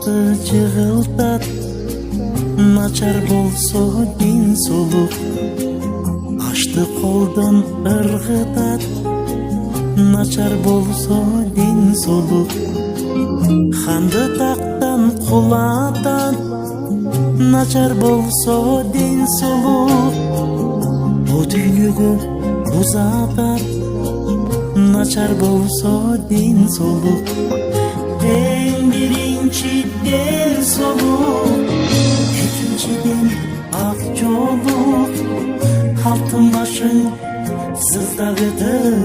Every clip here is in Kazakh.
бакыты жыгылтат, начар болсо ден соолук. Ашты колдон ыргытат, начар болсо ден соолук. Ханды тактан кулатат, начар болсо ден соолук. Бу дүйнөгө узатат, начар болсо ден соолук. Эң биринчи ден соолук, экинчиден ак жоолук. Алтын башың сыздап өтөр,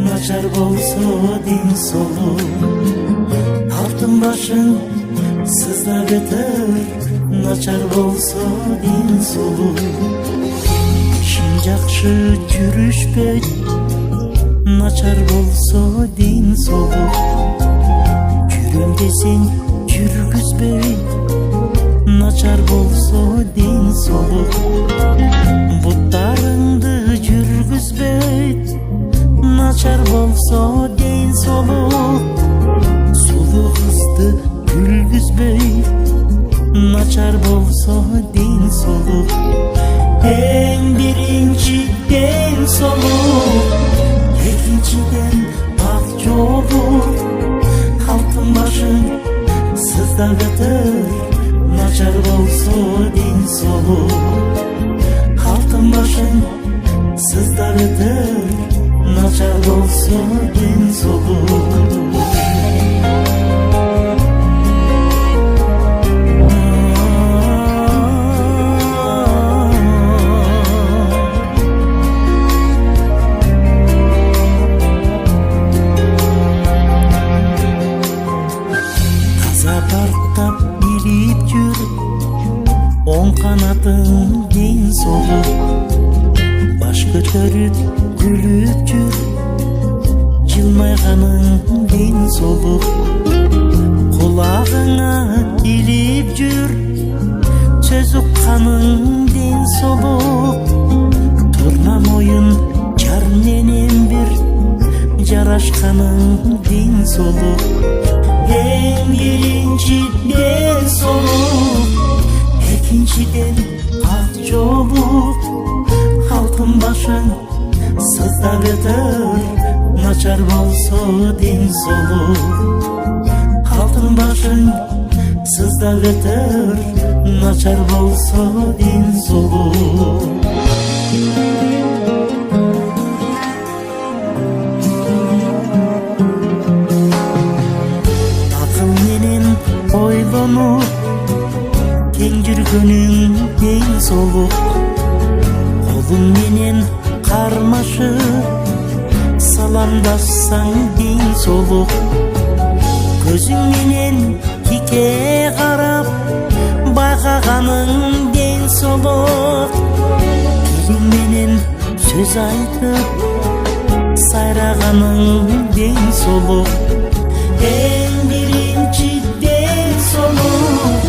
начар болсо ден соолук. Алтын башың сыздап өтөр, начар болсо ден соолук. Ишин жакшы жүрүшпөйт, начар болсо ден соолук. Жүрөм десең жүргүзбөйт, начар болсо ден соолук. Буттарыңды жүргүзбөйт, начар болсо ден соолук. Сулуу кызды күлгүзбөйт, начар болсо ден соолук. Эң биринчи ден соолук, экинчиден ак жоолук. Алтын башың сыздап өтөр, начар болсо ден соолук. Алтын башың сыздап өтөр, начар болсо ден соолук. Парктап билип жүр, оң канатың ден соолук. Баш көтөрүп күлүп жүр, жылмайганың ден соолук. Кулагыңа илип жүр, сөз укканың ден соолук. Турна моюн жар менен бир жарашканың ден соолук. Эң биринчи ден соолук, экинчиден ак жоолук. Алтын башың сыздап өтөр, начар болсо ден соолук. Алтын башың сыздап өтөр, начар болсо ден соолук. Ойлонуп тең жүргөнүң ден соолук. Колуң менен кармашып саламдашсаң ден соолук. Көзүң менен тике карап байкаганың ден соолук. Тилиң менен сөз айтып сайраганың ден соолук. Эң биринчи ден соолук,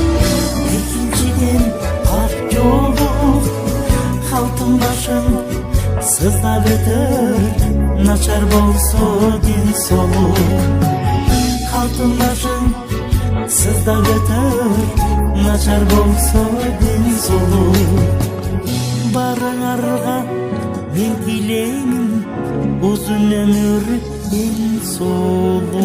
экинчиден ак жоолук. Алтын башың сыздап өтөр, начар болсо ден соолук. Алтын башың сыздап өтөр, начар болсо ден соолук. Барыңарга мен тилеймин, узун өмүр ден соолук.